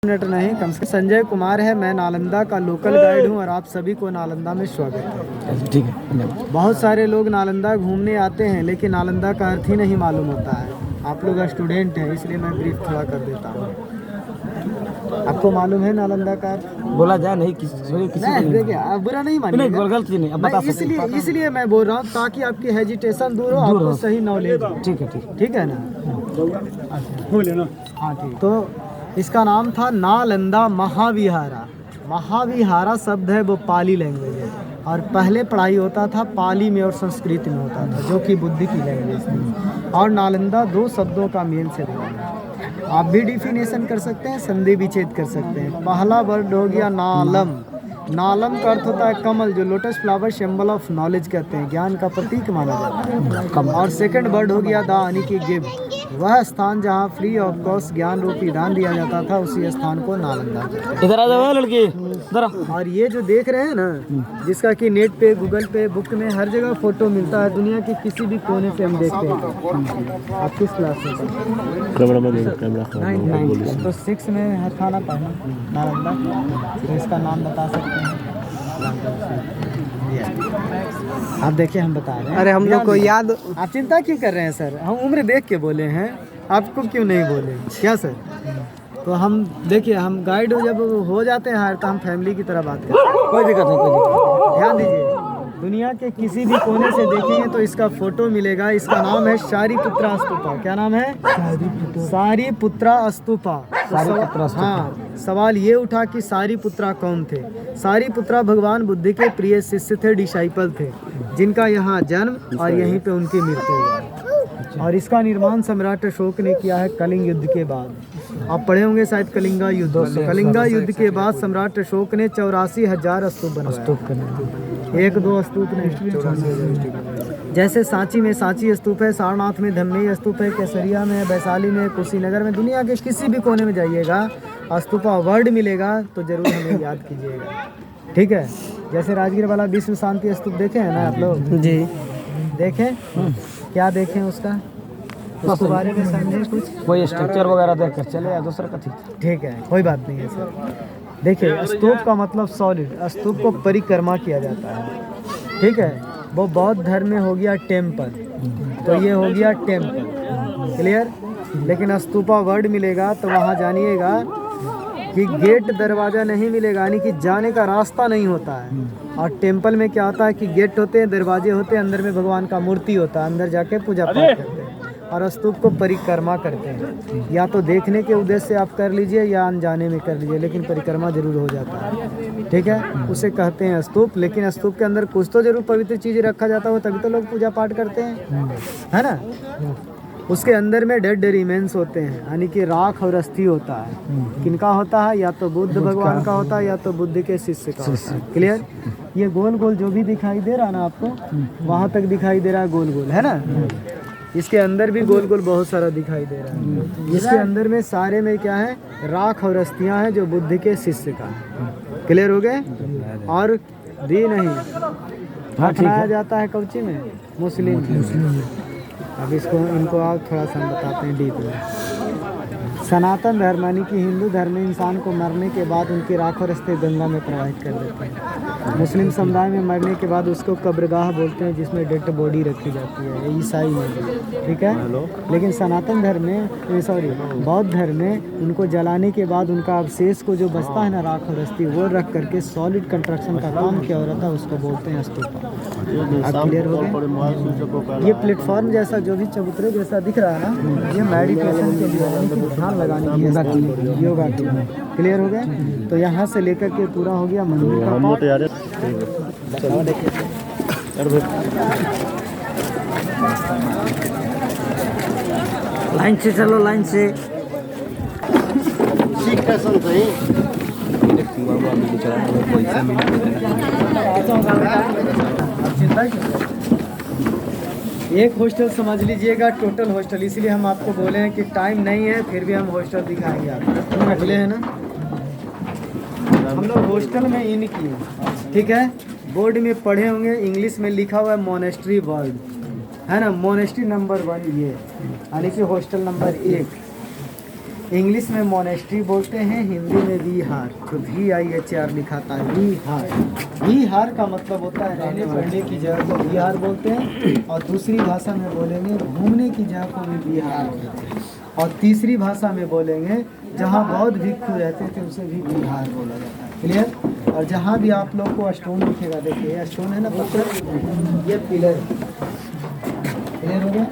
Minute नहीं कम से संजय कुमार है। मैं नालंदा का लोकल गाइड हूं और आप सभी को नालंदा में स्वागत है। ठीक है। बहुत सारे लोग नालंदा घूमने आते हैं लेकिन नालंदा का अर्थ ही नहीं मालूम होता है। आप लोग स्टूडेंट हैं इसलिए मैं ब्रीफ थोड़ा कर देता हूँ। आपको मालूम है नालंदा का अर्थ? बोला जाए नहीं किसी देखिए आप बुरा नहीं मानिएगा, गलत नहीं अब बता इसलिए मैं बोल रहा हूँ ताकि आपकी हेजिटेशन दूर हो, आपको सही नॉलेज हो। ठीक है ना? हाँ ठीक। तो इसका नाम था नालंदा महाविहारा। महाविहारा शब्द है वो पाली लैंग्वेज है और पहले पढ़ाई होता था पाली में और संस्कृत में होता था जो कि बुद्ध की लैंग्वेज थी। और नालंदा दो शब्दों का मेल से बना है। आप भी डिफिनेशन कर सकते हैं, संधि विच्छेद कर सकते हैं। पहला वर्ड हो गया नालम। नालम का अर्थ होता है कमल, जो lotus flower symbol of knowledge कहते हैं, ज्ञान का प्रतीक माना जाता है। और सेकंड वर्ड हो गया दा यानी कि गिव, वह स्थान जहाँ फ्री ऑफ कॉस्ट ज्ञान रूपी दान दिया जाता था उसी स्थान को नालंदा कहते हैं। इधर आ जाओ लड़की इधर। और ये जो देख रहे हैं ना, जिसका कि नेट पे, गूगल पे, बुक में हर जगह फोटो मिलता है, दुनिया के किसी भी कोने पे हम देखते हैं। आप किस क्लास में पढ़ते? तो 6 में है था ना पढ़ना नालंदा, तो इसका नाम बता सकते हैं? आप देखिए हम बता रहे हैं। अरे हम लोग को याद। आप चिंता क्यों कर रहे हैं सर? हम उम्र देख के बोले हैं, आपको क्यों नहीं बोले क्या सर? तो हम देखिए, हम गाइड जब हो जाते हैं हायर तो हम फैमिली की तरह बात करते हैं। कोई दिक्कत नहीं। ध्यान दीजिए, दुनिया के किसी भी कोने से देखेंगे तो इसका फोटो मिलेगा। इसका नाम है सारीपुत्रा स्तूपा। क्या नाम है? सारीपुत्रा स्तूपा। हाँ, सवाल ये उठा कि सारीपुत्रा कौन थे? सारीपुत्रा भगवान बुद्ध के प्रिय शिष्य थे, डिसाइपल थे, जिनका यहाँ जन्म और यहीं पे उनकी मृत्यु हुई। और इसका निर्माण सम्राट अशोक ने किया है कलिंग युद्ध के बाद। आप पढ़े होंगे शायद कलिंगा युद्ध। कलिंगा युद्ध के बाद सम्राट अशोक ने 84,000 स्तूप बनवाए। 1-2 स्तूप नहीं। जैसे सांची में सांची स्तूप है, सारनाथ में धम्मेय स्तूप है, केसरिया में, वैशाली में, कुशीनगर में, दुनिया के किसी भी कोने में जाइएगा स्तूपा वर्ड मिलेगा तो जरूर हमें याद कीजिएगा। ठीक है? जैसे राजगीर वाला विश्व शांति स्तूप देखे हैं ना आप लोग? जी देखें। क्या देखें उसका? उसके बारे में समझें कुछ? कोई स्ट्रक्चर वगैरह देख कर चले या दूसरा कथी? ठीक है, कोई बात नहीं है सर। देखिए, स्तूप का मतलब सॉलिड, स्तूप को परिक्रमा किया जाता है। ठीक है? वो बौद्ध धर्म में हो गया टेम्पल, तो ये हो गया टेम्पल। क्लियर? लेकिन स्तूपा वर्ड मिलेगा तो वहाँ जानिएगा कि गेट दरवाज़ा नहीं मिलेगा, यानी कि जाने का रास्ता नहीं होता है। और टेम्पल में क्या होता है कि गेट होते हैं, दरवाजे होते हैं, अंदर में भगवान का मूर्ति होता है, अंदर जाके पूजा पाठ करते हैं और स्तूप को परिक्रमा करते हैं। या तो देखने के उद्देश्य से आप कर लीजिए या अनजाने में कर लीजिए, लेकिन परिक्रमा जरूर हो जाता है। ठीक है? उसे कहते हैं स्तूप। लेकिन स्तूप के अंदर कुछ तो जरूर पवित्र चीज़ रखा जाता हो, तभी तो लोग पूजा पाठ करते हैं, है ना? उसके अंदर में डेड रिमेन्स होते हैं, यानी कि राख और अस्थि होता है। किनका होता है? या तो बुद्ध भगवान का होता है या तो बुद्ध के शिष्य का होता है। क्लियर? ये गोल गोल जो भी दिखाई दे रहा ना आपको, वहाँ तक दिखाई दे रहा है गोल गोल, है ना? इसके अंदर भी गोल गोल बहुत सारा दिखाई दे रहा है। इसके अंदर में सारे में क्या है? राख और अस्थियाँ हैं जो बुद्ध के शिष्य का है। क्लियर हो गए? और दी नहीं बनाया जाता है कौची में? मुस्लिम। अब इनको आप थोड़ा सा बताते हैं डीप में। सनातन धर्म यानी कि हिंदू धर्म में इंसान को मरने के बाद उनकी राख और अस्थि गंगा में प्रवाहित कर देते हैं। मुस्लिम समुदाय में मरने के बाद उसको कब्रगाह बोलते हैं, जिसमें डेड बॉडी रखी जाती है। ईसाई में, ठीक है? लेकिन सनातन धर्म में, बौद्ध धर्म में उनको जलाने के बाद उनका अवशेष को जो बचता है ना, राख और अस्थि, वो रख करके सॉलिड कंस्ट्रक्शन का काम किया हो रहा था, उसको बोलते हैं स्तूपा। आप क्लियर हो गए? ये प्लेटफॉर्म जैसा जो भी चबूतरे जैसा दिख रहा है ना, ये मेडिटेशन के लिए ध्यान लगाने की योगा के लिए। क्लियर हो गए? तो यहाँ से लेकर के पूरा हो गया मंदिर का पार्ट। लाइन से चलो, लाइन से। एक हॉस्टल समझ लीजिएगा, टोटल हॉस्टल। इसलिए हम आपको बोले हैं कि टाइम नहीं है, फिर भी हम हॉस्टल दिखाएंगे आपको। बोले हैं ना, हम लोग हॉस्टल में इन किए। ठीक है? बोर्ड में पढ़े होंगे, इंग्लिश में लिखा हुआ है मोनेस्ट्री वर्ल्ड, है ना? मोनेस्ट्री नंबर 1 ये, यानी कि हॉस्टल नंबर 1। इंग्लिश में मोनेस्ट्री बोलते हैं, हिंदी में विहार। तो VIHR लिखा था, विहार। विहार का मतलब होता है रहने पढ़ने की जगह को विहार बोलते हैं, और दूसरी भाषा में बोलेंगे घूमने की जगह को भी विहार बोलते हैं, और तीसरी भाषा में बोलेंगे जहाँ बौद्ध भिक्षु रहते थे उसे भी विहार बोला जाता है। क्लियर। और जहाँ भी आप लोग को स्टोन दिखेगा, देखिए ये स्टोन है ना पत्थर, ये पिलर। क्लियर हो गया।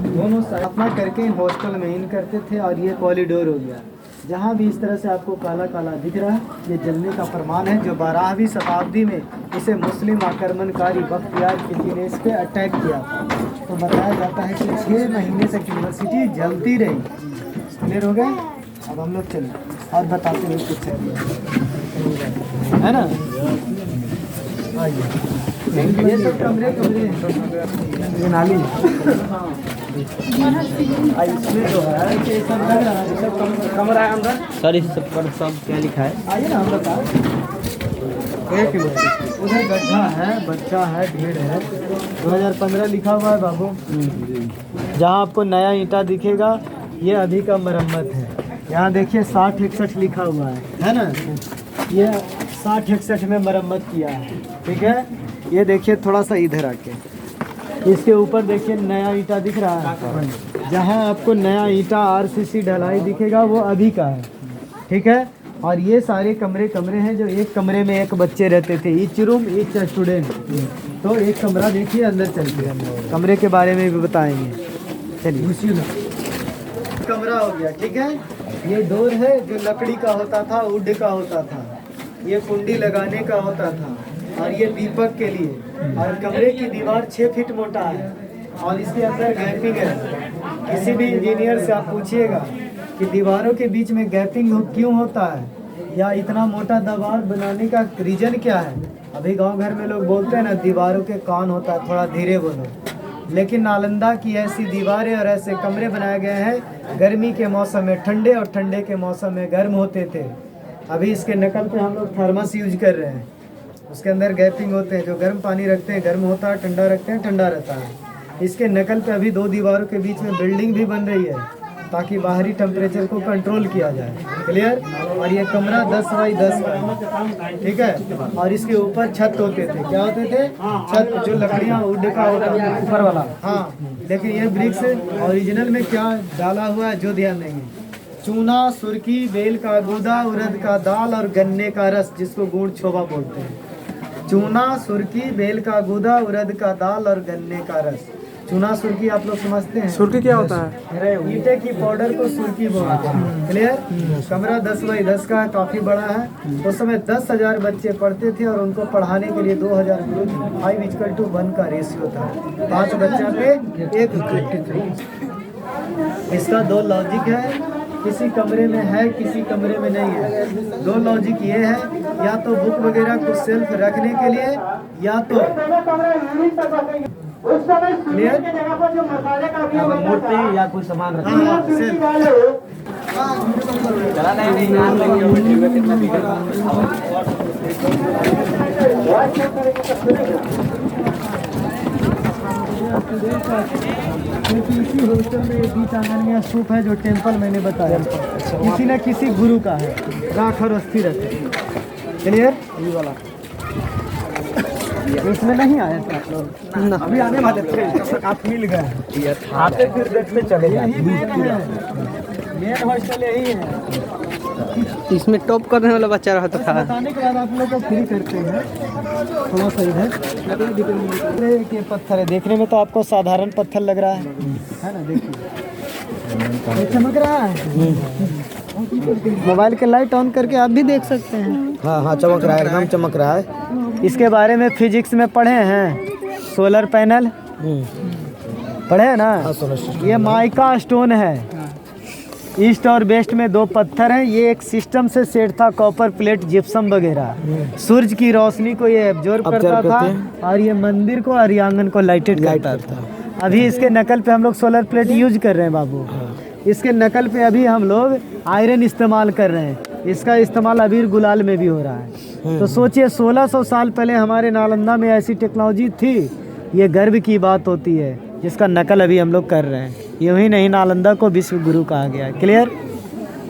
दोनों स्थापना करके हॉस्टल में इन करते थे, और ये कॉरिडोर हो गया। जहाँ भी इस तरह से आपको काला काला दिख रहा है, ये जलने का प्रमाण है, जो 12वीं शताब्दी में इसे मुस्लिम आक्रमणकारी बख्तियार खिलजी ने इस पर अटैक किया था। तो बताया जाता है कि 6 महीने तक यूनिवर्सिटी जलती रही। क्लियर हो गए। अब हम लोग चलें और बताते हैं कुछ है ना। ये सब कमरे कमरे ये नाली इसमें जो है कि सब लग रहा है, सब कमरा है अंदर। सर इस सब पर सब क्या लिखा है? आइए ना, हम बता। एक उधर गड्ढा है, बच्चा है, ढेर है। 2015 लिखा हुआ है बाबू। जहाँ आपको नया ईंटा दिखेगा ये अभी का मरम्मत है। यहाँ देखिए 60-61 लिखा हुआ है ना। ये 60-61 में मरम्मत किया है। ठीक है। ये देखिए थोड़ा सा इधर आके, इसके ऊपर देखिए नया ईंटा दिख रहा है। जहाँ आपको नया ईंटा RCC ढलाई दिखेगा वो अभी का है। ठीक है। और ये सारे कमरे कमरे हैं, जो एक कमरे में एक बच्चे रहते थे। Each room each student. तो एक कमरा देखिए, अंदर चलते कमरे के बारे में भी बताएंगे। चलिए। कमरा हो गया। ठीक है। ये डोर है जो लकड़ी का होता था, वुड का होता था। ये कुंडी लगाने का होता था, और ये दीपक के लिए। और कमरे की दीवार 6 फीट मोटा है, और इसके अंदर गैपिंग है। किसी भी इंजीनियर से आप पूछिएगा कि दीवारों के बीच में गैपिंग क्यों होता है, या इतना मोटा दीवार बनाने का रीजन क्या है। अभी गांव घर में लोग बोलते हैं ना, दीवारों के कान होता है, थोड़ा धीरे बोलो। लेकिन नालंदा की ऐसी दीवारें और ऐसे कमरे बनाए गए हैं, गर्मी के मौसम में ठंडे और ठंडे के मौसम में गर्म होते थे। अभी इसके नकल पे हम लोग थर्मस यूज कर रहे हैं। उसके अंदर गैपिंग होते हैं, जो गर्म पानी रखते हैं गर्म होता है, ठंडा रखते हैं ठंडा रहता है। इसके नकल पे अभी 2 दीवारों के बीच में बिल्डिंग भी बन रही है, ताकि बाहरी टेम्परेचर को कंट्रोल किया जाए। क्लियर। और ये कमरा 10 बाई 10 का है। ठीक है। और इसके ऊपर छत होते थे। क्या होते थे? छत, जो लकड़ियाँ वुड का होता है ऊपर वाला। हाँ। लेकिन ये ब्रिक्स ओरिजिनल में क्या डाला हुआ है जो ध्यान देंगे, चूना, सुर्खी, बेल का गूदा, उड़द का दाल और गन्ने का रस, जिसको गुड़ छोबा बोलते हैं। चूना, सुर्खी, बेल का गूदा, उड़द का दाल और गन्ने का रस। चूना सुर्खी आप लोग समझते हैं? सुर्खी क्या होता है? ईंटे की पाउडर को सुर्खी बोलते हैं। क्लियर। कमरा 10 बाई 10 का है, काफी बड़ा है। उस समय 10,000 बच्चे पढ़ते थे, और उनको पढ़ाने के लिए 2000 5:1 का रेशियो था। 5 बच्चा पे 1। इसका 2 लॉजिक है, किसी कमरे में है किसी कमरे में नहीं है। 2 लॉजिक ये है, या तो बुक वगैरह को सेल्फ रखने के लिए, या तो मूर्ति या कोई सामान क्योंकि इसी हॉस्टल में बीच आंगन में स्तूप है, जो टेंपल मैंने बताया, किसी न किसी गुरु का है, राख और अस्थिर है। क्लियर। ये वाला इसमें नहीं आए थे आप लोग? अभी आने वाले थे, आप मिल गए। आते फिर देखते चले जाते। मेन हॉस्टल यही है। इसमें टॉप करने वाला बच्चा रहता था। बताने के बाद आप लोग को फ्री करते हैं। थोड़ा सा इधर के पत्थर है, देखने में तो आपको साधारण पत्थर लग रहा है ना। देखिए चमक रहा है। मोबाइल के लाइट ऑन करके आप भी देख सकते हैं। हाँ हाँ, चमक रहा है, एकदम चमक रहा है। इसके बारे में फिजिक्स में पढ़े हैं, सोलर पैनल पढ़े हैं ना। ये माइका स्टोन है। ईस्ट और वेस्ट में 2 पत्थर हैं। ये एक सिस्टम से सेट था, कॉपर प्लेट, जिप्सम वगैरह। सूरज की रोशनी को ये एब्जॉर्ब करता था, और ये मंदिर को और आंगन को लाइटेड करता था। अभी इसके नकल पे हम लोग सोलर प्लेट यूज कर रहे हैं बाबू। इसके नकल पे अभी हम लोग आयरन इस्तेमाल कर रहे हैं। इसका इस्तेमाल अबीर गुलाल में भी हो रहा है। तो सोचिए 1600 साल पहले हमारे नालंदा में ऐसी टेक्नोलॉजी थी। ये गर्व की बात होती है, जिसका नकल अभी हम लोग कर रहे हैं। यूँ ही नहीं, नालंदा को विश्व गुरु कहा गया है। क्लियर।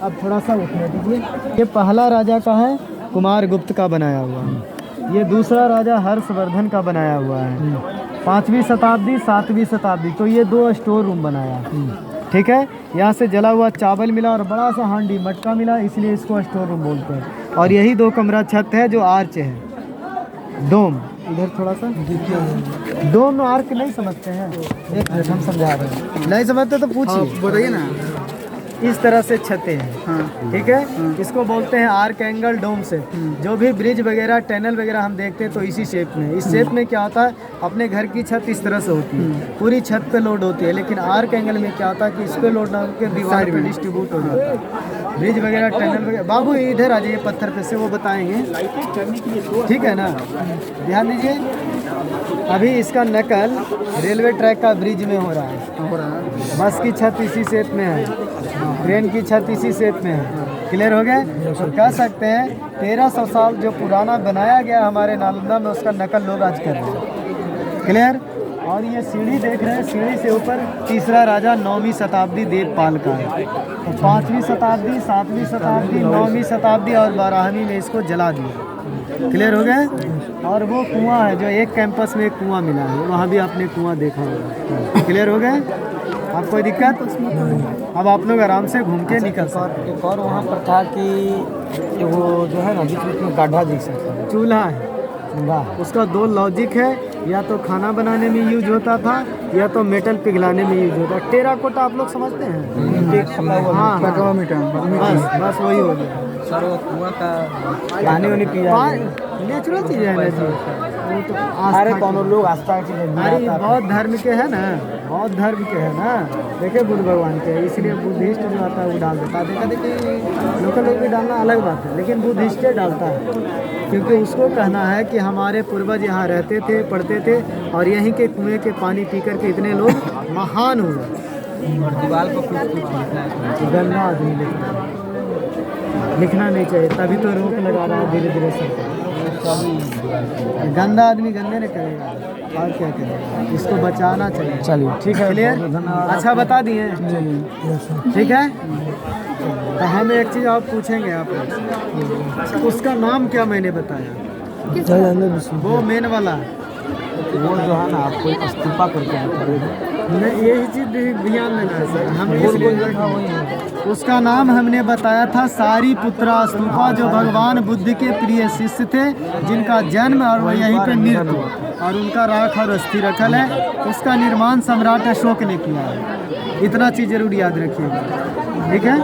अब थोड़ा सा उठने दीजिए। ये पहला राजा का है, कुमार गुप्त का बनाया हुआ है। ये दूसरा राजा हर्षवर्धन का बनाया हुआ है, 5वीं शताब्दी 7वीं शताब्दी। तो ये 2 स्टोर रूम बनाया, ठीक है। यहाँ से जला हुआ चावल मिला और बड़ा सा हांडी मटका मिला, इसलिए इसको स्टोर रूम बोलते हैं। और यही 2 कमरा छत है जो आर्च है, डोम। इधर थोड़ा सा डोम आर्क नहीं समझते हैं, एक मिनट हम समझा रहे हैं। नहीं समझते तो पूछिए, बताइए ना। इस तरह से छतें हैं, ठीक है। इसको बोलते हैं आर्क एंगल डोम से। जो भी ब्रिज वगैरह टनल वगैरह हम देखते हैं तो इसी शेप में। इस शेप में क्या होता है, अपने घर की छत इस तरह से होती है, पूरी छत पे लोड होती है। लेकिन आर्क एंगल में क्या होता है कि इस पे लोड ना होकर दीवार पे डिस्ट्रीब्यूट हो जाता है। ब्रिज वगैरह टनल वगैरह। बाबू इधर आ जाइए, पत्थर पे से वो बताएंगे, ठीक है ना। ध्यान दीजिए, अभी इसका नकल रेलवे ट्रैक का ब्रिज में हो रहा है। बस की छत इसी शेप में है, ट्रेन की छत इसी शेप में है। क्लियर हो गए। तो कह सकते हैं 1300 साल जो पुराना बनाया गया हमारे नालंदा में, उसका नकल लोग आज कर रहे हैं। क्लियर। और ये सीढ़ी देख रहे हैं, सीढ़ी से ऊपर तीसरा राजा 9वीं शताब्दी देवपाल का है। तो 5वीं शताब्दी 7वीं शताब्दी 9वीं शताब्दी और 12वीं में इसको जला दिया। क्लियर हो गए। और वो कुआं है जो एक कैंपस में एक कुआं मिला है, वहाँ भी आपने कुआं देखा होगा। क्लियर हो गए। आप कोई दिक्कत? अब आप लोग आराम से घूम के निकल सकते। एक और वहाँ पर था कि वो जो है ना बीच बीच में गाढ़ा जैसा था, चूल्हा है, उसका 2 लॉजिक है, या तो खाना बनाने में यूज होता था या तो मेटल पिघलाने में यूज होता है। टेराकोटा आप लोग समझते हैं? हाँ, बस वही हो गया। सर वो कुआं का पानी वानी पिया, नेचुरल चीज़ है ना जी। वो तो अरे कौन लोग आस्था की अरे बौद्ध धर्म के है ना, बौद्ध धर्म के है ना। देखिए बुद्ध भगवान के, इसलिए बुद्धिस्ट जो आता है वो डाल देता है। देखा देखिए लोकल लोग भी डालना अलग बात है, लेकिन बुद्धिस्ट डालता है, क्योंकि उसको कहना है कि हमारे पूर्वज यहाँ रहते थे, पढ़ते थे, और यहीं के कुएं के पानी पी करके इतने लोग महान हुए। और दीवार पर कुछ लिखना है। गंदा आदमी लिखना नहीं चाहिए, तभी तो रोक लगा रहा है धीरे धीरे सरकार। गंदा आदमी गंदे नहीं करेगा, और क्या करेगा, इसको बचाना चाहिए। चलिए ठीक है, क्लियर। अच्छा बता दिए, ठीक है। तो हम एक चीज़ आप पूछेंगे आप, उसका नाम क्या मैंने बताया, वो मेन वाला, वो जो है ना आपको इस्तीफा करके नहीं, यही चीज़ ध्यान देना है सर। हम उसका नाम हमने बताया था सारीपुत्रा स्तूपा, जो भगवान बुद्ध के प्रिय शिष्य थे, जिनका जन्म और वह यहीं पे मृत्यु और उनका राख और अस्थि रखल है। उसका निर्माण सम्राट अशोक ने किया है। इतना चीज़ जरूर याद रखिएगा, ठीक है।